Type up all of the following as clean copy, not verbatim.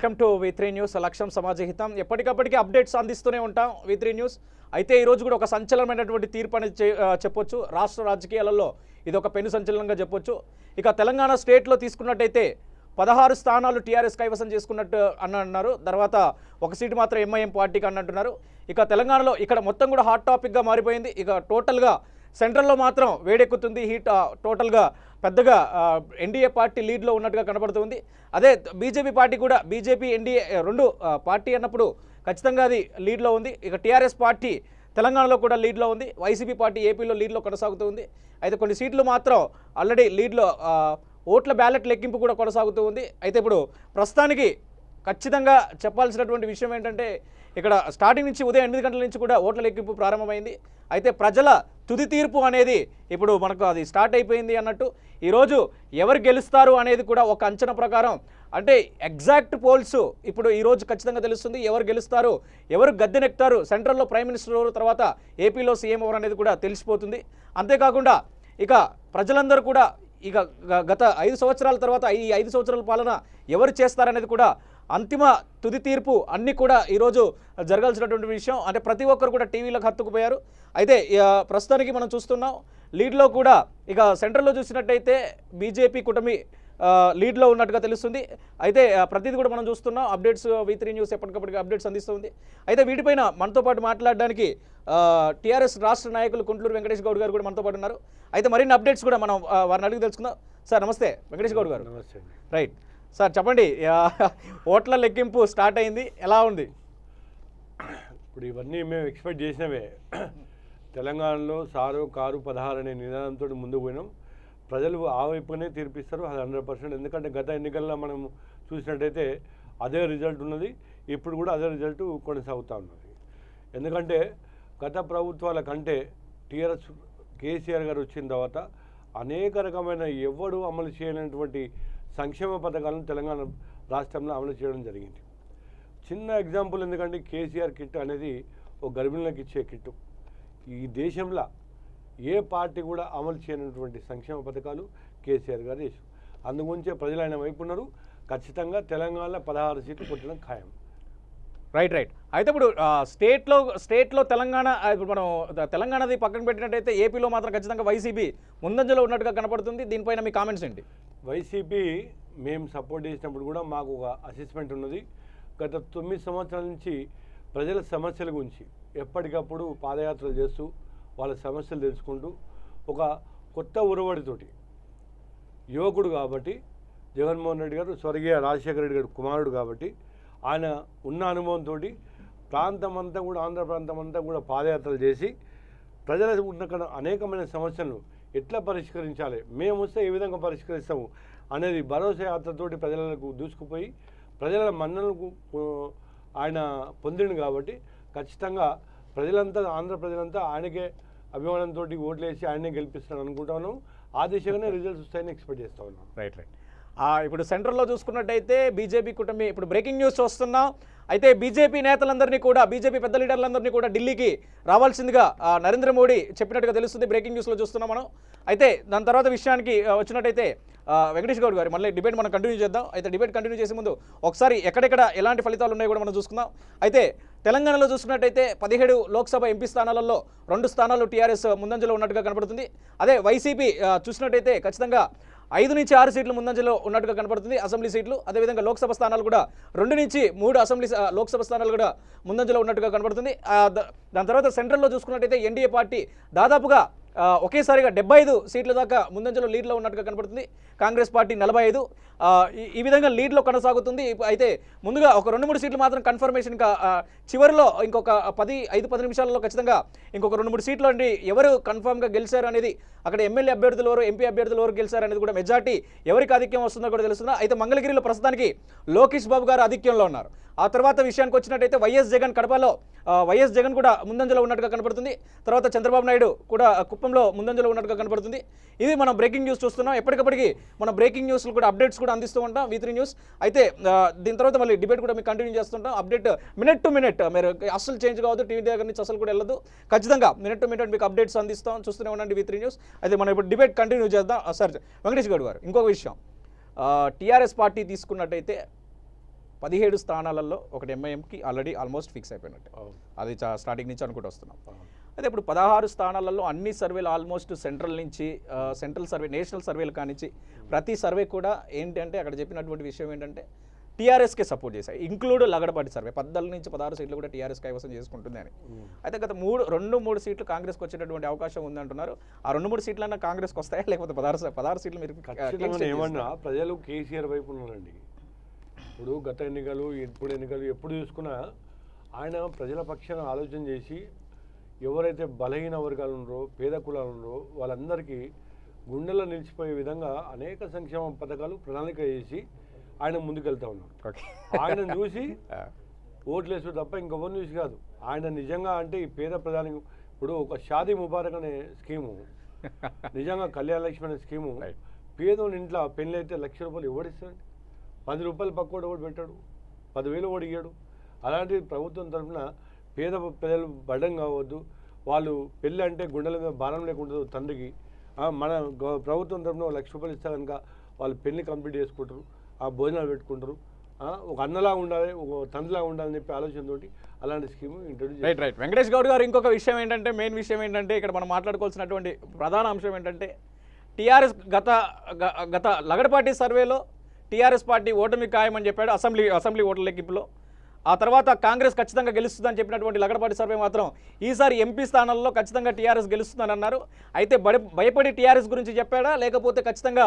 Welcome to V3 news లక్ష్యం సమాజహితం. ఎప్పటికప్పటికి updates అందిస్తూనే ఉంటాం V3 news. అయితే ఈరోజు కూడా ఒక సంచలనమైనటువంటి తీర్పు అనేది చెప్పొచ్చు. రాష్ట్ర రాజకీయాలలో ఇది ఒక పెను సంచలనంగా చెప్పొచ్చు. ఇక తెలంగాణ స్టేట్లో తీసుకున్నట్టయితే 16 స్థానాలు టీఆర్ఎస్ కైవసం చేసుకున్నట్టు అన్నారు. తర్వాత ఒక సీటు మాత్రం ఎంఐఎం పార్టీకి అన్నట్టున్నారు. ఇక తెలంగాణలో ఇక్కడ మొత్తం కూడా హాట్ టాపిక్గా మారిపోయింది. ఇక టోటల్గా సెంట్రల్లో మాత్రం వేడెక్కుతుంది. హీట్ టోటల్గా పెద్దగా ఎన్డీఏ పార్టీ లీడ్లో ఉన్నట్టుగా కనబడుతుంది. అదే బీజేపీ పార్టీ కూడా బీజేపీ ఎన్డీఏ రెండు పార్టీ అన్నప్పుడు ఖచ్చితంగా అది లీడ్లో ఉంది. ఇక టీఆర్ఎస్ పార్టీ తెలంగాణలో కూడా లీడ్లో ఉంది. వైసీపీ పార్టీ ఏపీలో లీడ్లో కొనసాగుతుంది. అయితే కొన్ని సీట్లు మాత్రం ఆల్రెడీ లీడ్లో ఓట్ల బ్యాలెట్ లెక్కింపు కూడా కొనసాగుతూ ఉంది. అయితే ఇప్పుడు ప్రస్తుతానికి ఖచ్చితంగా చెప్పాల్సినటువంటి విషయం ఏంటంటే ఇక్కడ స్టార్టింగ్ నుంచి ఉదయం 8 గంటల నుంచి కూడా ఓట్ల లెక్కింపు ప్రారంభమైంది. అయితే ప్రజల తుది తీర్పు అనేది ఇప్పుడు మనకు అది స్టార్ట్ అయిపోయింది అన్నట్టు. ఈరోజు ఎవరు గెలుస్తారు అనేది కూడా ఒక అంచనా ప్రకారం అంటే ఎగ్జాక్ట్ పోల్స్ ఇప్పుడు ఈరోజు ఖచ్చితంగా తెలుస్తుంది. ఎవరు గెలుస్తారు, ఎవరు గద్దెనెక్కుతారు, సెంట్రల్లో ప్రైమ్ మినిస్టర్ ఎవరు, తర్వాత ఏపీలో సీఎం ఎవరు అనేది కూడా తెలిసిపోతుంది. అంతేకాకుండా ఇక ప్రజలందరూ కూడా ఇక గత 5 సంవత్సరాల తర్వాత ఈ 5 సంవత్సరాల పాలన ఎవరు చేస్తారనేది కూడా అంతిమ తుది తీర్పు అన్నీ కూడా ఈరోజు జరగాల్సినటువంటి విషయం. అంటే ప్రతి ఒక్కరు కూడా టీవీలకు హత్తుకుపోయారు. అయితే ప్రస్తుతానికి మనం చూస్తున్నాం లీడ్లో కూడా ఇక సెంట్రల్లో చూసినట్టయితే బీజేపీ కూటమి లీడ్లో ఉన్నట్టుగా తెలుస్తుంది. అయితే ప్రతిదీ కూడా మనం చూస్తున్నాం. అప్డేట్స్ V3 న్యూస్ ఎప్పటికప్పటికి అప్డేట్స్ అందిస్తుంది. అయితే వీటిపైన మనతో పాటు మాట్లాడడానికి టీఆర్ఎస్ రాష్ట్ర నాయకులు కుంట్లూరు వెంకటేష్ గౌడ్ గారు కూడా మనతో పాటు ఉన్నారు. అయితే మరిన్ని అప్డేట్స్ కూడా మనం వారిని అడిగి తెలుసుకుందాం. సార్ నమస్తే వెంకటేష్ గౌడ్ గారు. నమస్తే. రైట్ సార్, చెప్పండి, ఓట్ల లెక్కింపు స్టార్ట్ అయింది, ఎలా ఉంది? ఇప్పుడు ఇవన్నీ మేము ఎక్స్పెక్ట్ చేసినవే. తెలంగాణలో సారు కారు 16 అనే నినాదంతో ముందుకు పోయినాం. ప్రజలు ఆ వైపునే తీర్పిస్తారు, అది 100%. ఎందుకంటే గత ఎన్నికల్లో మనం చూసినట్టయితే అదే రిజల్ట్ ఉన్నది, ఇప్పుడు కూడా అదే రిజల్ట్ కొనసాగుతూ ఉన్నది. ఎందుకంటే గత ప్రభుత్వాల కంటే టీఆర్ఎస్ కేసీఆర్ గారు వచ్చిన తర్వాత అనేక రకమైన ఎవడు అమలు చేయనటువంటి సంక్షేమ పథకాలను తెలంగాణ రాష్ట్రంలో అమలు చేయడం జరిగింది. చిన్న ఎగ్జాంపుల్, ఎందుకంటే కేసీఆర్ కిట్ అనేది ఒక గర్భిణులకు ఇచ్చే కిట్టు. ఈ దేశంలో ఏ పార్టీ కూడా అమలు చేయనటువంటి సంక్షేమ పథకాలు కేసీఆర్ గారు చేశారు. అందుగురించే ప్రజలు ఆయన వైపు ఉన్నారు. ఖచ్చితంగా తెలంగాణలో 16 సీట్లు కొట్టడం ఖాయం. రైట్. అయితే ఇప్పుడు స్టేట్లో తెలంగాణ, ఇప్పుడు మనం తెలంగాణది పక్కన పెట్టినట్టయితే ఏపీలో మాత్రం ఖచ్చితంగా వైసీపీ ముందంజలో ఉన్నట్టుగా కనపడుతుంది. దీనిపైన మీ కామెంట్స్ ఏంటి? వైసీపీ మేము సపోర్ట్ చేసినప్పుడు కూడా మాకు ఒక అసెస్మెంట్ ఉన్నది. గత 9 సంవత్సరాల నుంచి ప్రజల సమస్యల గురించి ఎప్పటికప్పుడు పాదయాత్రలు చేస్తూ వాళ్ళ సమస్యలు తెలుసుకుంటూ ఒక కొత్త ఉరవడితోటి యువకుడు కాబట్టి జగన్మోహన్ రెడ్డి గారు స్వర్గీయ రాజశేఖర రెడ్డి గారు కుమారుడు కాబట్టి ఆయన ఉన్న అనుభవంతో ప్రాంతం అంతా కూడా ఆంధ్ర ప్రాంతం అంతా కూడా పాదయాత్రలు చేసి ప్రజల ఉన్న అనేకమైన సమస్యలను ఎట్లా పరిష్కరించాలి, మేము వస్తే ఏ విధంగా పరిష్కరిస్తాము అనేది భరోసా యాత్రతోటి ప్రజలకు దూసుకుపోయి ప్రజల మన్ననకు ఆయన పొందిండు. కాబట్టి ఖచ్చితంగా ప్రజలంతా ఆంధ్ర ప్రజలంతా ఆయనకే అభిమానంతో ఓట్లేసి ఆయనే గెలిపిస్తాను అనుకుంటాను. ఆ దిశగానే రిజల్ట్స్ వస్తాయని ఎక్స్పెక్ట్ చేస్తూ ఉన్నాం. రైట్. ఇప్పుడు సెంట్రల్లో చూసుకున్నట్టయితే బీజేపీ కూటమి ఇప్పుడు బ్రేకింగ్ న్యూస్ చూస్తున్నాం. అయితే బీజేపీ నేతలందరినీ కూడా, బీజేపీ పెద్ద లీడర్లందరినీ కూడా ఢిల్లీకి రావాల్సిందిగా నరేంద్ర మోడీ చెప్పినట్టుగా తెలుస్తుంది. బ్రేకింగ్ న్యూస్లో చూస్తున్నాం మనం. అయితే దాని తర్వాత విషయానికి వచ్చినట్టయితే వెంకటేష్ గౌడ్ గారు మళ్ళీ డిబేట్ మనం కంటిన్యూ చేద్దాం. అయితే డిబేట్ కంటిన్యూ చేసే ముందు ఒకసారి ఎక్కడెక్కడ ఎలాంటి ఫలితాలు ఉన్నాయో కూడా మనం చూసుకుందాం. అయితే తెలంగాణలో చూసుకున్నట్టయితే 17 లోక్సభ ఎంపీ స్థానాలలో 2 స్థానాలు టీఆర్ఎస్ ముందంజలో ఉన్నట్టుగా కనపడుతుంది. అదే వైసీపీ చూసినట్టయితే ఖచ్చితంగా 5 నుంచి 6 సీట్లు ముందంజలో ఉన్నట్టుగా కనపడుతుంది, అసెంబ్లీ సీట్లు. అదేవిధంగా లోక్సభ స్థానాలు కూడా 2 నుంచి 3 అసెంబ్లీ లోక్సభ స్థానాలు కూడా ముందంజలో ఉన్నట్టుగా కనపడుతుంది. దాని తర్వాత సెంట్రల్లో చూసుకున్నట్టయితే ఎన్డీఏ పార్టీ దాదాపుగా ఒకేసారిగా 75 సీట్ల దాకా ముందంజలో లీడ్లో ఉన్నట్టుగా కనపడుతుంది. కాంగ్రెస్ పార్టీ 45. ఈ విధంగా లీడ్లో కొనసాగుతుంది. అయితే ముందుగా ఒక 2-3 సీట్లు మాత్రం కన్ఫర్మేషన్, చివరిలో ఇంకొక 5-10 నిమిషాలలో ఖచ్చితంగా ఇంకొక 2-3 సీట్లు అండి ఎవరు కన్ఫర్మ్గా గెలిచారు అనేది, అక్కడ ఎమ్మెల్యే అభ్యర్థులు ఎవరు, ఎంపీ అభ్యర్థులు ఎవరు గెలిచారు అనేది కూడా మెజార్టీ ఎవరికి ఆధిక్యం వస్తుందో కూడా తెలుస్తుందా. అయితే మంగళగిరిలో ప్రస్తుతానికి లోకేష్ బాబు గారు ఆధిక్యంలో ఉన్నారు. ఆ తర్వాత విషయానికి వచ్చినట్టయితే వైఎస్ జగన్ కడపలో వైఎస్ జగన్ కూడా ముందంజలో ఉన్నట్టుగా కనపడుతుంది. తర్వాత చంద్రబాబు నాయుడు కూడా కుప్పంలో ముందంజలో ఉన్నట్టుగా కనపడుతుంది. ఇది మనం బ్రేకింగ్ న్యూస్ చూస్తున్నాం. ఎప్పటికప్పటికి మన బ్రేకింగ్ న్యూస్లు కూడా అప్డేట్స్ కూడా అందిస్తూ ఉంటాం V3 న్యూస్. అయితే దీని తర్వాత మళ్ళీ డిబేట్ కూడా మీకు కంటిన్యూ చేస్తుంటాం. అప్డేట్ మినిట్ టు మినిట్, మీరు అస్సలు చేంజ్ కావద్దు, టీవీ దగ్గర నుంచి అసలు కూడా వెళ్ళదు. ఖచ్చితంగా మినిట్ టు మినిట్ మీకు అప్డేట్స్ అందిస్తాం, చూస్తూనే ఉండండి V3 న్యూస్. అయితే మనం ఇప్పుడు డిబేట్ కంటిన్యూ చేద్దాం. సార్ వెంకటేష్ గౌడ్ గారు, ఇంకొక విషయం, టీఆర్ఎస్ పార్టీ తీసుకున్నట్టయితే 17 స్థానాలలో ఒకటి ఎంఐఎంకి ఆల్రెడీ ఆల్మోస్ట్ ఫిక్స్ అయిపోయినట్టు, అవును. అది స్టార్టింగ్ నుంచి అనుకుంటూ వస్తున్నాం. అవును. అయితే ఇప్పుడు 16 స్థానాలలో అన్ని సర్వేలు ఆల్మోస్ట్ సెంట్రల్ నుంచి సెంట్రల్ సర్వే, నేషనల్ సర్వేలు కానించి ప్రతి సర్వే కూడా ఏంటంటే అక్కడ చెప్పినటువంటి విషయం ఏంటంటే టీఆర్ఎస్కే సపోర్ట్ చేశాయి, ఇంక్లూడ్ లగడపాటి సర్వే 14 నుంచి 16 సీట్లు కూడా టీఆర్ఎస్ కైవసం చేసుకుంటుంది అని. అయితే గత 2-3 సీట్లు కాంగ్రెస్కి వచ్చేటటువంటి అవకాశం ఉందంటున్నారు. ఆ 2-3 సీట్లన్నా కాంగ్రెస్కి వస్తాయా, లేకపోతే 16 సీట్లు మీరు ఖచ్చితంగా ఏమన్నా ప్రజలు కేసీఆర్ వైపు ఉన్నారండి. ఇప్పుడు గత ఎన్నికలు, ఇప్పుడు ఎన్నికలు ఎప్పుడు చూసుకున్నా ఆయన ప్రజల పక్షాన ఆలోచన చేసి ఎవరైతే బలహీన వర్గాలు ఉన్నారో, పేద కులాలు ఉన్నారో వాళ్ళందరికీ గుండెల్లో నిలిచిపోయే విధంగా అనేక సంక్షేమ పథకాలు ప్రణాళిక చేసి ఆయన ముందుకెళ్తా ఉన్నారు. ఆయనను చూసి ఓట్లేసు తప్ప ఇంకెవరిని చూసి కాదు. ఆయన నిజంగా అంటే ఈ పేద ప్రధాని, ఇప్పుడు ఒక షాదీ ముబారక్ అనే స్కీము, నిజంగా కళ్యాణ లక్ష్మి అనే స్కీము, పేదోని ఇంట్లో పెళ్ళి అయితే ₹1,00,000 ఎవడిస్తాడు? ₹10 పక్కోడు ఓడి పెట్టాడు, 10,000 ఓడి ఇయ్యాడు. అలాంటి ప్రభుత్వం తరఫున పేద ప్రజలు బడ్డం కావద్దు, వాళ్ళు పెళ్ళి అంటే గుండెల మీద భారం లేకుండా తండ్రికి మన ప్రభుత్వం తరఫున ₹1,00,000 ఇస్తా కనుక వాళ్ళు పెళ్లి కంప్లీట్ చేసుకుంటారు, ఆ భోజనాలు పెట్టుకుంటారు, ఒక అన్నలా ఉండాలి, ఒక తండ్రిలా ఉండాలని చెప్పి ఆలోచనతోటి అలాంటి scheme introduce. Right. Venkatesh Goud గారు, ఇంకొక విషయం ఏంటంటే, మెయిన్ విషయం ఏంటంటే, ఇక్కడ మనం మాట్లాడుకోవాల్సినటువంటి ప్రధాన అంశం ఏంటంటే, టీఆర్ఎస్ గత లగడపాటి సర్వేలో టీఆర్ఎస్ పార్టీ ఓటమి ఖాయమని చెప్పాడు అసెంబ్లీ ఓట్ల లెక్కింపులో. ఆ తర్వాత కాంగ్రెస్ ఖచ్చితంగా గెలుస్తుందని చెప్పినటువంటి లగడపాటి సర్వే మాత్రం ఈసారి ఎంపీ స్థానాల్లో ఖచ్చితంగా టీఆర్ఎస్ గెలుస్తుందని అన్నారు. అయితే భయపడి టీఆర్ఎస్ గురించి చెప్పాడా, లేకపోతే ఖచ్చితంగా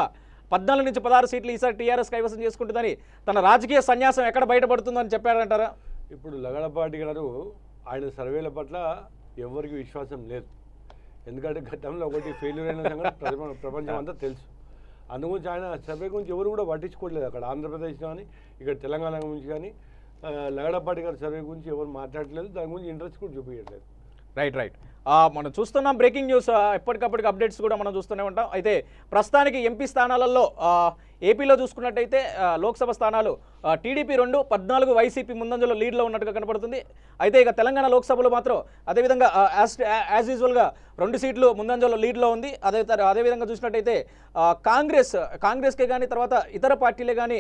14 నుంచి 16 సీట్లు ఈసారి టీఆర్ఎస్ కైవసం చేసుకుంటుందని తన రాజకీయ సన్యాసం ఎక్కడ బయటపడుతుందని చెప్పాడంటారా? ఇప్పుడు లగడపాటి గారు ఆయన సర్వేల పట్ల ఎవరికి విశ్వాసం లేదు. ఎందుకంటే గతంలో ఒకటి ఫెయిల్యూర్ అయిన సంగతి ప్రపంచం అంతా తెలుసు. అందుగురించి ఆయన సర్వే గురించి ఎవరు కూడా పట్టించుకోవట్లేదు. అక్కడ ఆంధ్రప్రదేశ్ కానీ ఇక్కడ తెలంగాణ గురించి కానీ లగడపాటి గారి సర్వే గురించి ఎవరు మాట్లాడట్లేదు, దాని గురించి ఇంట్రెస్ట్ కూడా చూపించట్లేదు. రైట్. మనం చూస్తున్నాం బ్రేకింగ్ న్యూస్, ఎప్పటికప్పటికి అప్డేట్స్ కూడా మనం చూస్తూనే ఉంటాం. అయితే ప్రస్తుతానికి ఎంపీ స్థానాలలో ఏపీలో చూసుకున్నట్టయితే లోక్సభ స్థానాలు టీడీపీ 2, 14 వైసీపీ ముందంజలో లీడ్లో ఉన్నట్టుగా కనపడుతుంది. అయితే ఇక తెలంగాణ లోక్సభలో మాత్రం అదేవిధంగా యాజ్ యూజువల్గా 2 సీట్లు ముందంజలో లీడ్లో ఉంది. అదేవిధంగా చూసినట్టయితే కాంగ్రెస్కే కానీ తర్వాత ఇతర పార్టీలే కానీ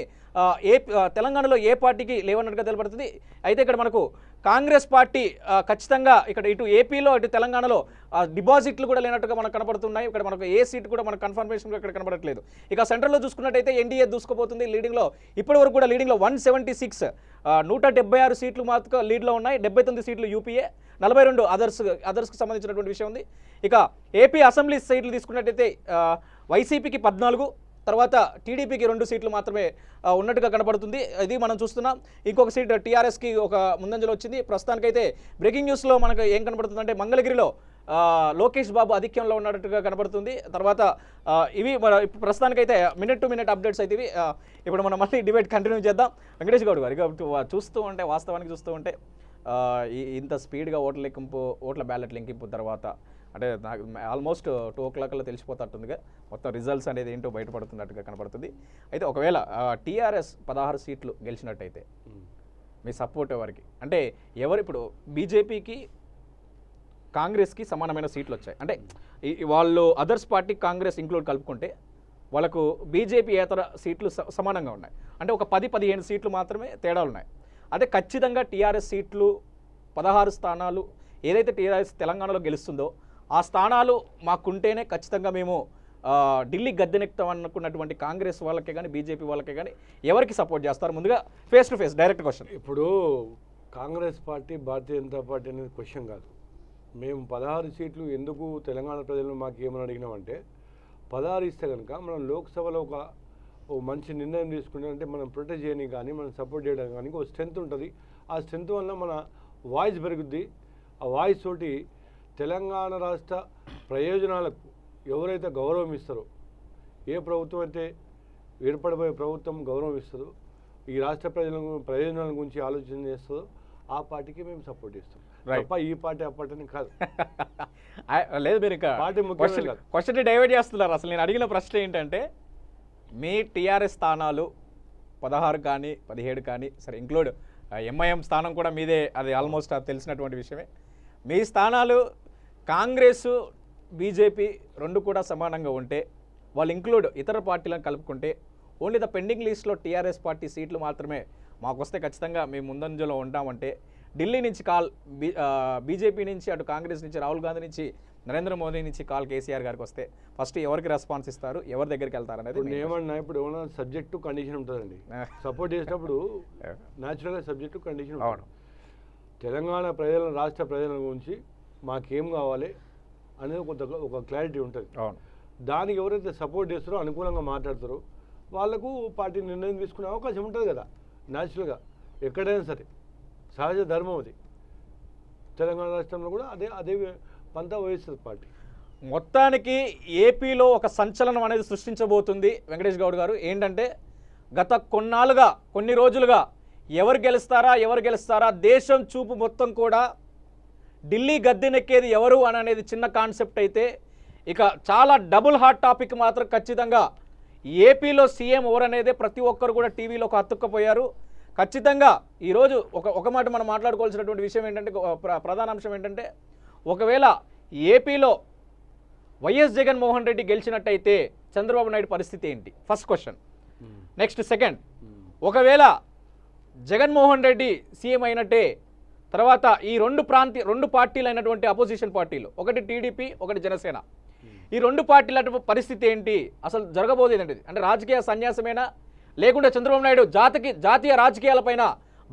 తెలంగాణలో ఏ పార్టీకి లేవన్నట్టుగా తెలపడుతుంది. అయితే ఇక్కడ మనకు కాంగ్రెస్ పార్టీ ఖచ్చితంగా ఇక్కడ ఇటు ఏపీలో ఇటు తెలంగాణలో డిపాజిట్లు కూడా లేనట్టుగా మనకు కనపడుతున్నాయి. ఇక్కడ మనకు ఏ సీట్ కూడా మనకు కన్ఫర్మేషన్ ఇక్కడ కనపడట్లేదు. ఇక సెంట్రల్లో చూసుకున్నట్టయితే ఎన్డీఏ దూసుకుపోతుంది లీడింగ్లో. ఇప్పటి వరకు కూడా లీడింగ్లో 176 176 సీట్లు మాత్రం లీడ్లో ఉన్నాయి. 79 సీట్లు యూపీఏ, 42 అదర్స్కి సంబంధించినటువంటి విషయం ఉంది. ఇక ఏపీ అసెంబ్లీ సీట్లు తీసుకున్నట్టయితే వైసీపీకి 14, తర్వాత టీడీపీకి 2 సీట్లు మాత్రమే ఉన్నట్టుగా కనపడుతుంది. ఇది మనం చూస్తున్నాం. ఇంకొక సీట్ టీఆర్ఎస్కి ఒక ముందంజలో వచ్చింది. ప్రస్తుతానికైతే బ్రేకింగ్ న్యూస్లో మనకు ఏం కనపడుతుందంటే మంగళగిరిలో లోకేష్ బాబు ఆధిక్యంలో ఉన్నట్టుగా కనపడుతుంది. తర్వాత ఇవి ప్రస్తుతానికైతే మినిట్ టు మినిట్ అప్డేట్స్ అయితే ఇవి. ఇప్పుడు మనం మళ్ళీ డిబేట్ కంటిన్యూ చేద్దాం. వెంకటేష్ గౌడ్ గారు, ఇక చూస్తూ ఉంటే వాస్తవానికి చూస్తూ ఉంటే ఇంత స్పీడ్గా ఓట్ల బ్యాలెట్ లెక్కింపు తర్వాత అంటే నాకు ఆల్మోస్ట్ 2 o'clock తెలిసిపోతట్టుందిగా మొత్తం రిజల్ట్స్ అనేది ఏంటో బయటపడుతున్నట్టుగా కనపడుతుంది. అయితే ఒకవేళ టీఆర్ఎస్ 16 సీట్లు గెలిచినట్టయితే మీ సపోర్ట్ ఎవరికి? అంటే ఎవరు ఇప్పుడు బీజేపీకి కాంగ్రెస్కి సమానమైన సీట్లు వచ్చాయి, అంటే వాళ్ళు అదర్స్ పార్టీ కాంగ్రెస్ ఇంక్లూడ్ కలుపుకుంటే వాళ్ళకు బీజేపీ ఏతర సీట్లు సమానంగా ఉన్నాయి. అంటే ఒక 10-15 సీట్లు మాత్రమే తేడాలు ఉన్నాయి. అదే ఖచ్చితంగా టీఆర్ఎస్ సీట్లు 16 స్థానాలు ఏదైతే టీఆర్ఎస్ తెలంగాణలో గెలుస్తుందో ఆ స్థానాలు మాకుంటేనే ఖచ్చితంగా మేము ఢిల్లీ గద్దెనెక్కుతాం అనుకున్నటువంటి కాంగ్రెస్ వాళ్ళకే కానీ బీజేపీ వాళ్ళకే కానీ ఎవరికి సపోర్ట్ చేస్తారు? ముందుగా face to face direct question. ఇప్పుడు కాంగ్రెస్ పార్టీ, భారతీయ జనతా పార్టీ అనేది క్వశ్చన్ కాదు. మేము 16 సీట్లు ఎందుకు తెలంగాణ ప్రజలను మాకు ఏమని అడిగినామంటే, 16 ఇస్తే కనుక మనం లోక్సభలో ఒక మంచి నిర్ణయం తీసుకుంటే మనం ప్రొటెక్ట్ చేయడానికి కానీ మనం సపోర్ట్ చేయడానికి కానీ ఒక స్ట్రెంత్ ఉంటుంది. ఆ స్ట్రెంత్ వల్ల మన వాయిస్ పెరుగుద్ది. ఆ వాయిస్ తోటి తెలంగాణ రాష్ట్ర ప్రయోజనాలకు ఎవరైతే గౌరవం ఇస్తారో, ఏ ప్రభుత్వం అయితే ఏర్పడబోయే ప్రభుత్వం గౌరవం ఇస్తుందో, ఈ రాష్ట్ర ప్రయోజనాల గురించి ఆలోచన చేస్తుందో ఆ పార్టీకి మేము సపోర్ట్ చేస్తాం తప్ప ఈ పార్టీ ఆ పార్టీని కాదు. లేదు, మీరు పార్టీ ముఖ్యంగా క్వశ్చన్ డైవర్ట్ చేస్తున్నారు. అసలు నేను అడిగిన ప్రశ్న ఏంటంటే, మీ టీఆర్ఎస్ స్థానాలు 16 కానీ 17 కానీ సరే, ఇంక్లూడ్ ఎంఐఎం స్థానం కూడా మీదే, అది ఆల్మోస్ట్ తెలిసినటువంటి విషయమే. మీ స్థానాలు కాంగ్రెస్ బీజేపీ 2 కూడా సమానంగా ఉంటే, వాళ్ళు ఇంక్లూడ్ ఇతర పార్టీలను కలుపుకుంటే ఓన్లీ ద పెండింగ్ లిస్ట్లో టీఆర్ఎస్ పార్టీ సీట్లు మాత్రమే మాకు వస్తే ఖచ్చితంగా మేము ముందంజలో ఉంటామంటే ఢిల్లీ నుంచి బీజేపీ నుంచి అటు కాంగ్రెస్ నుంచి రాహుల్ గాంధీ నుంచి నరేంద్ర మోదీ నుంచి కేసీఆర్ గారికి వస్తే ఫస్ట్ ఎవరికి రెస్పాన్స్ ఇస్తారు, ఎవరి దగ్గరికి వెళ్తారు అనేది ఏమన్నా ఇప్పుడు ఏమన్నా సబ్జెక్టు కండిషన్ ఉంటుందండి. సపోర్ట్ చేసినప్పుడు న్యాచురల్గా సబ్జెక్టు కండిషన్ ఉంటుంది. తెలంగాణ ప్రజల రాష్ట్ర ప్రజల గురించి మాకేం కావాలి అనేది ఒక క్లారిటీ ఉంటుంది. దానికి ఎవరైతే సపోర్ట్ చేస్తారో అనుకూలంగా మాట్లాడతారో వాళ్ళకు పార్టీ నిర్ణయం తీసుకునే అవకాశం ఉంటుంది కదా న్యాచురల్గా. ఎక్కడైనా సరే సహజ ధర్మం అది. తెలంగాణ రాష్ట్రంలో కూడా అదే పంతా వహిస్తుంది పార్టీ. మొత్తానికి ఏపీలో ఒక సంచలనం అనేది సృష్టించబోతుంది వెంకటేష్ గౌడ్ గారు. ఏంటంటే గత కొన్ని రోజులుగా ఎవరు గెలుస్తారా దేశం చూపు మొత్తం కూడా ఢిల్లీ గద్దెనెక్కేది ఎవరు అని అనేది చిన్న కాన్సెప్ట్ అయితే, ఇక చాలా డబుల్ హాట్ టాపిక్ మాత్రం ఖచ్చితంగా ఏపీలో సీఎం ఎవరనేదే ప్రతి ఒక్కరు కూడా టీవీలోకి అతుక్కపోయారు. ఖచ్చితంగా ఈరోజు ఒక మాట మనం మాట్లాడుకోవాల్సినటువంటి విషయం ఏంటంటే, ప్రధాన అంశం ఏంటంటే, ఒకవేళ ఏపీలో వైఎస్ జగన్మోహన్ రెడ్డి గెలిచినట్టయితే చంద్రబాబు నాయుడు పరిస్థితి ఏంటి? First question. నెక్స్ట్ సెకండ్, ఒకవేళ జగన్మోహన్ రెడ్డి సీఎం అయినట్టే తర్వాత ఈ రెండు పార్టీలు అయినటువంటి అపోజిషన్ పార్టీలు, ఒకటి టీడీపీ ఒకటి జనసేన, ఈ రెండు పార్టీల పరిస్థితి ఏంటి? అసలు జరగబోయేది ఏంటి? అంటే రాజకీయ సన్యాసమేనా, లేకుంటే చంద్రబాబు నాయుడు జాతీయ రాజకీయాలపైన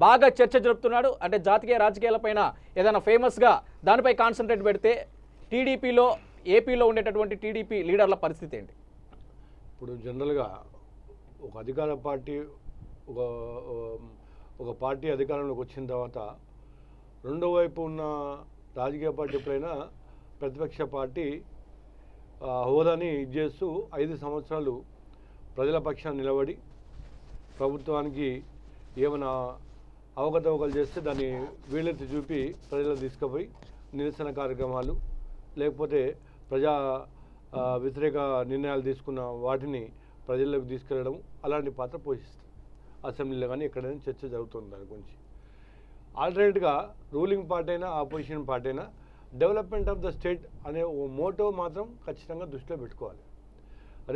బాగా చర్చ జరుపుతున్నాడు అంటే జాతీయ రాజకీయాలపైన ఏదైనా ఫేమస్గా దానిపై కాన్సన్ట్రేట్ పెడితే ఏపీలో ఉండేటటువంటి టీడీపీ లీడర్ల పరిస్థితి ఏంటి? ఇప్పుడు జనరల్గా ఒక అధికార పార్టీ ఒక పార్టీ అధికారంలోకి వచ్చిన తర్వాత రెండో వైపు ఉన్న రాజకీయ పార్టీ ఎప్పుడైనా ప్రతిపక్ష పార్టీ హోదాని చేస్తూ 5 సంవత్సరాలు ప్రజల పక్షాన్ని నిలబడి ప్రభుత్వానికి ఏమైనా అవకతవకలు చేస్తే దాన్ని వీలెత్తి చూపి ప్రజలకు తీసుకుపోయి నిరసన కార్యక్రమాలు లేకపోతే ప్రజా వ్యతిరేక నిర్ణయాలు తీసుకున్న వాటిని ప్రజల్లోకి తీసుకెళ్ళడం అలాంటి పాత్ర పోషిస్తుంది. అసెంబ్లీలో కానీ ఎక్కడైనా చర్చ జరుగుతుంది దాని గురించి. ఆల్టర్నేట్గా రూలింగ్ పార్టీ అయినా ఆపోజిషన్ పార్టీ అయినా డెవలప్మెంట్ ఆఫ్ ద స్టేట్ అనే ఓ మోటో మాత్రం ఖచ్చితంగా దృష్టిలో పెట్టుకోవాలి.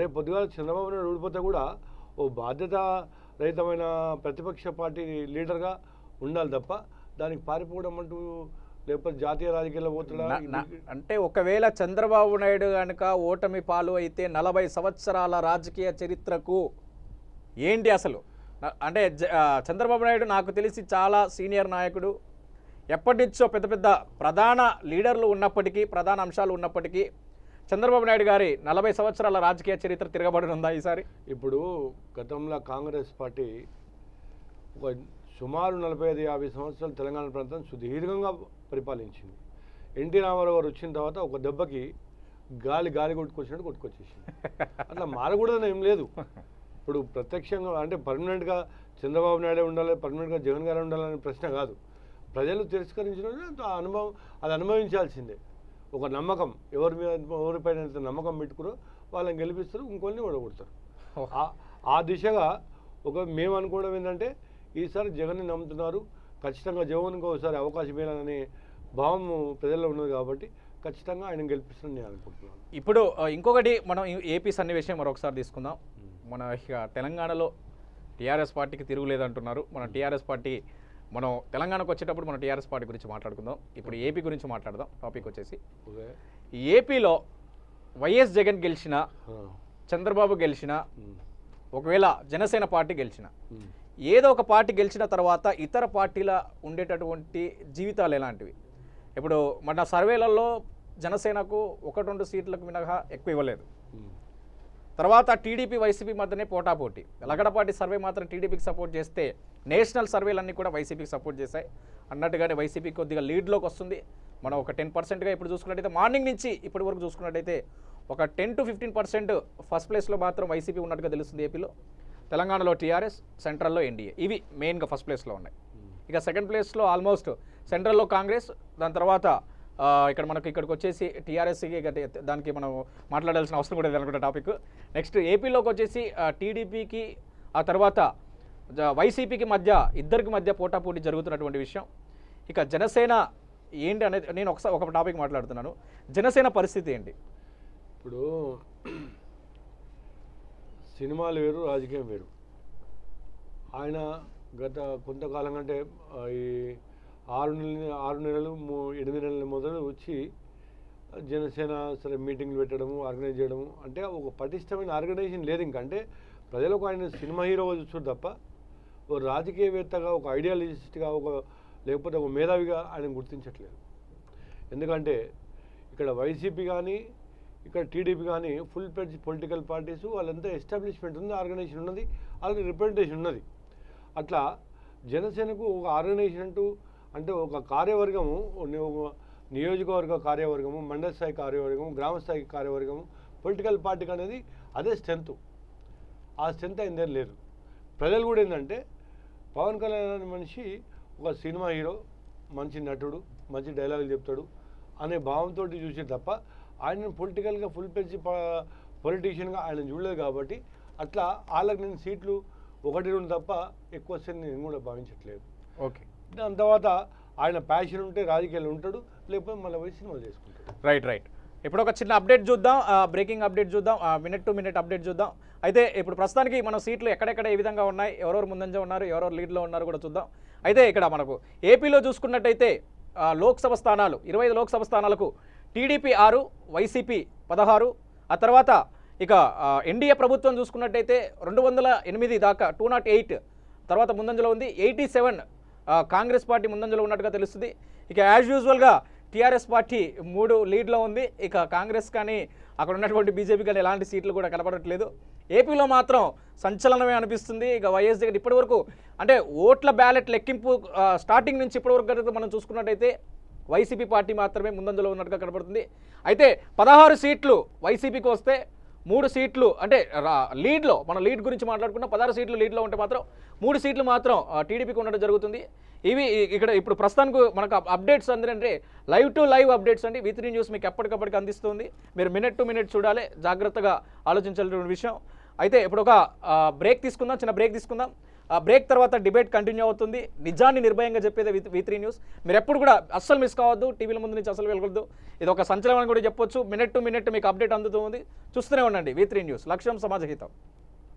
రేపు పొద్దుగా చంద్రబాబు నాయుడు ఓడిపోతే కూడా ఓ బాధ్యత రహితమైన ప్రతిపక్ష పార్టీ లీడర్గా ఉండాలి తప్ప దానికి పారిపోవడం అంటూ లేకపోతే జాతీయ రాజకీయాల్లో పోతున్నా అంటే ఒకవేళ చంద్రబాబు నాయుడు కనుక ఓటమి పాలు అయితే 40 సంవత్సరాల రాజకీయ చరిత్రకు ఏంటి అసలు? అంటే చంద్రబాబు నాయుడు నాకు తెలిసి చాలా సీనియర్ నాయకుడు, ఎప్పటి నుంచో పెద్ద ప్రధాన లీడర్లు ఉన్నప్పటికీ ప్రధాన అంశాలు ఉన్నప్పటికీ చంద్రబాబు నాయుడు గారి 40 సంవత్సరాల రాజకీయ చరిత్ర తిరగబడనుందా ఈసారి? ఇప్పుడు గతంలో కాంగ్రెస్ పార్టీ ఒక సుమారు 45-50 సంవత్సరాలు తెలంగాణ ప్రాంతం సుదీర్ఘంగా పరిపాలించింది. ఎన్టీ రామారావు గారు వచ్చిన తర్వాత ఒక దెబ్బకి గాలి కొట్టుకొచ్చినట్టు కొట్టుకొచ్చేసింది. అట్లా మారకూడదని ఏం లేదు. ఇప్పుడు ప్రత్యక్షంగా అంటే పర్మనెంట్గా చంద్రబాబు నాయుడే ఉండాలి, పర్మనెంట్గా జగన్ గారు ఉండాలనే ప్రశ్న కాదు. ప్రజలు తిరస్కరించిన అది అనుభవించాల్సిందే. ఒక నమ్మకం ఎవరిపైన నమ్మకం పెట్టుకురో వాళ్ళని గెలిపిస్తారు, ఇంకొన్ని ఓడగొడతారు. ఆ దిశగా మేము అనుకోవడం ఏంటంటే ఈసారి జగన్ని నమ్ముతున్నారు, ఖచ్చితంగా జగన్కి ఒకసారి అవకాశం ఇవ్వాలనే భావం ప్రజల్లో ఉన్నది కాబట్టి ఖచ్చితంగా ఆయన గెలిపిస్తారని నేను అనుకుంటున్నాను. ఇప్పుడు ఇంకొకటి మనం ఏపీ సన్నివేశం మరొకసారి తీసుకుందాం. మన తెలంగాణలో టీఆర్ఎస్ పార్టీకి తిరుగులేదంటున్నారు. మనం తెలంగాణకు వచ్చేటప్పుడు మన టీఆర్ఎస్ పార్టీ గురించి మాట్లాడుకుందాం. ఇప్పుడు ఏపీ గురించి మాట్లాడదాం. టాపిక్ వచ్చేసి ఏపీలో వైఎస్ జగన్ గెలిచిన, చంద్రబాబు గెలిచిన, ఒకవేళ జనసేన పార్టీ గెలిచిన, ఏదో ఒక పార్టీ గెలిచిన తర్వాత ఇతర పార్టీల ఉండేటటువంటి జీవితాలు ఎలాంటివి? ఇప్పుడు మన సర్వేలలో జనసేనకు 1-2 సీట్లకు మినహా ఎక్కువ ఇవ్వలేదు. తర్వాత టీడీపీ వైసీపీ మధ్యనే పోటాపోటీ. లగడపాటి సర్వే మాత్రం టీడీపీకి సపోర్ట్ చేస్తే నేషనల్ సర్వేలన్నీ కూడా వైసీపీకి సపోర్ట్ చేశాయి. అన్నట్టుగానే వైసీపీ కొద్దిగా లీడ్లోకి వస్తుంది. మనం ఒక 10%గా ఇప్పుడు చూసుకున్నట్టయితే మార్నింగ్ నుంచి ఇప్పటి వరకు చూసుకున్నట్టయితే ఒక 10 to 15% ఫస్ట్ ప్లేస్లో మాత్రం వైసీపీ ఉన్నట్టుగా తెలుస్తుంది ఏపీలో. తెలంగాణలో టీఆర్ఎస్, సెంట్రల్లో ఎన్డీఏ, ఇవి మెయిన్గా ఫస్ట్ ప్లేస్లో ఉన్నాయి. ఇక సెకండ్ ప్లేస్లో ఆల్మోస్ట్ సెంట్రల్లో కాంగ్రెస్, దాని తర్వాత ఇక్కడికి వచ్చేసి టీఆర్ఎస్కి దానికి మనం మాట్లాడాల్సిన అవసరం కూడా అనుకుంటే టాపిక్. నెక్స్ట్ ఏపీలోకి వచ్చేసి టీడీపీకి ఆ తర్వాత వైసీపీకి ఇద్దరికి మధ్య పోటాపోటీ జరుగుతున్నటువంటి విషయం. ఇక జనసేన ఏంటి అనేది నేను ఒక టాపిక్ మాట్లాడుతున్నాను. జనసేన పరిస్థితి ఏంటి? ఇప్పుడు సినిమాలు వేరు, రాజకీయం వేరు. ఆయన గత కొంతకాలం అంటే ఈ 6 నెలలు 8 నెలల మొదలు వచ్చి జనసేన సరే మీటింగ్లు పెట్టడము, ఆర్గనైజ్ చేయడము, అంటే ఒక పటిష్టమైన ఆర్గనైజేషన్ లేదు. ఇంకంటే ప్రజలకు ఆయన సినిమా హీరోగా చూస్తారు తప్ప ఒక రాజకీయవేత్తగా, ఒక ఐడియాలజిస్ట్గా, లేకపోతే ఒక మేధావిగా ఆయన గుర్తించట్లేదు. ఎందుకంటే ఇక్కడ వైసీపీ కానీ ఇక్కడ టీడీపీ కానీ ఫుల్ ప్లెడ్జ్ పొలిటికల్ పార్టీస్, వాళ్ళంతా ఎస్టాబ్లిష్మెంట్ ఉంది, ఆర్గనైజేషన్ ఉన్నది, వాళ్ళకి రిప్రజెంటేషన్ ఉన్నది. అట్లా జనసేనకు ఒక ఆర్గనైజేషన్ అంటూ అంటే ఒక కార్యవర్గము, నియోజకవర్గ కార్యవర్గము, మండల స్థాయి కార్యవర్గము, గ్రామ స్థాయి కార్యవర్గము, పొలిటికల్ పార్టీకి అనేది అదే స్ట్రెంత్. ఆ స్ట్రెంత్ ఆయన దగ్గర లేదు. ప్రజలు కూడా ఏంటంటే పవన్ కళ్యాణ్ అనే మనిషి ఒక సినిమా హీరో, మంచి నటుడు, మంచి డైలాగులు చెప్తాడు అనే భావంతో చూసే తప్ప ఆయన పొలిటికల్గా ఫుల్ పెంచి పొలిటీషియన్గా ఆయన చూడలేదు. కాబట్టి అట్లా వాళ్ళకి నేను సీట్లు 1-2 తప్ప ఎక్కువ వస్తాయని నేను కూడా భావించట్లేదు. ఓకే, దాని తర్వాత ఆయన ప్యాషన్ ఉంటే రాజకీయాలు ఉంటాడు, లేకపోతే మళ్ళీ పోయి సినిమాలు చేసుకుంటాడు. రైట్. ఇప్పుడు ఒక చిన్న అప్డేట్ చూద్దాం, బ్రేకింగ్ అప్డేట్ చూద్దాం, మినిట్ టు మినిట్ అప్డేట్ చూద్దాం. అయితే ఇప్పుడు ప్రస్తుతానికి మన సీట్లు ఎక్కడెక్కడ ఏ విధంగా ఉన్నాయి, ఎవరెవరు ముందంజ ఉన్నారు, ఎవరెవరు లీడ్లో ఉన్నారు కూడా చూద్దాం. అయితే ఇక్కడ మనకు ఏపీలో చూసుకున్నట్టయితే లోక్సభ స్థానాలు 25 లోక్సభ స్థానాలకు టీడీపీ 6, వైసీపీ 16. ఆ తర్వాత ఇక ఎన్డీఏ ప్రభుత్వం చూసుకున్నట్టయితే 208 దాకా 208 తర్వాత ముందంజలో ఉంది. 87 కాంగ్రెస్ పార్టీ ముందంజలో ఉన్నట్టుగా తెలుస్తుంది. ఇక యాజ్ యూజువల్గా టీఆర్ఎస్ పార్టీ 3 లీడ్లో ఉంది. ఇక కాంగ్రెస్ కానీ అక్కడ ఉన్నటువంటి బీజేపీ కానీ ఎలాంటి సీట్లు కూడా కనపడట్లేదు. ఏపీలో మాత్రం సంచలనమే అనిపిస్తుంది. ఇక వైఎస్ దగ్గర ఇప్పటివరకు అంటే ఓట్ల బ్యాలెట్ లెక్కింపు స్టార్టింగ్ నుంచి ఇప్పటివరకు కనుక మనం చూసుకున్నట్టయితే వైసీపీ పార్టీ మాత్రమే ముందంజలో ఉన్నట్టుగా కనపడుతుంది. అయితే 16 సీట్లు వైసీపీకి వస్తే 3 సీట్లు అంటే లీడ్లో, మన లీడ్ గురించి మాట్లాడుకున్న 16 సీట్లు లీడ్లో ఉంటే మాత్రం 3 సీట్లు మాత్రం టీడీపీకి ఉండడం జరుగుతుంది. ఇవి ఇక్కడ ఇప్పుడు ప్రస్తుతానికి మనకు అప్డేట్స్ అందినంటే లైవ్ టు లైవ్ అప్డేట్స్ అండి. V3 న్యూస్ మీకు ఎప్పటికప్పటికి అందిస్తుంది. మీరు మినిట్ టు మినిట్ చూడాలి, జాగ్రత్తగా ఆలోచించాల్సిన విషయం. అయితే ఇప్పుడు ఒక బ్రేక్ తీసుకుందాం, చిన్న బ్రేక్ తీసుకుందాం. బ్రేక్ తర్వాత డిబేట్ కంటిన్యూ అవుతుంది. నిజాన్ని నిర్భయంగా చెప్పేది V3 న్యూస్. మీరు ఎప్పుడు కూడా అస్సలు మిస్ కావద్దు, టీవీల ముందు నుంచి అసలు వెళ్ళకూడదు. ఇది ఒక సంచలనం కూడా చెప్పొచ్చు. మినిట్ టు మినిట్ మీకు అప్డేట్ అందుతుంది. చూస్తూనే ఉండండి V3 న్యూస్, లక్ష్యం సమాజహితం.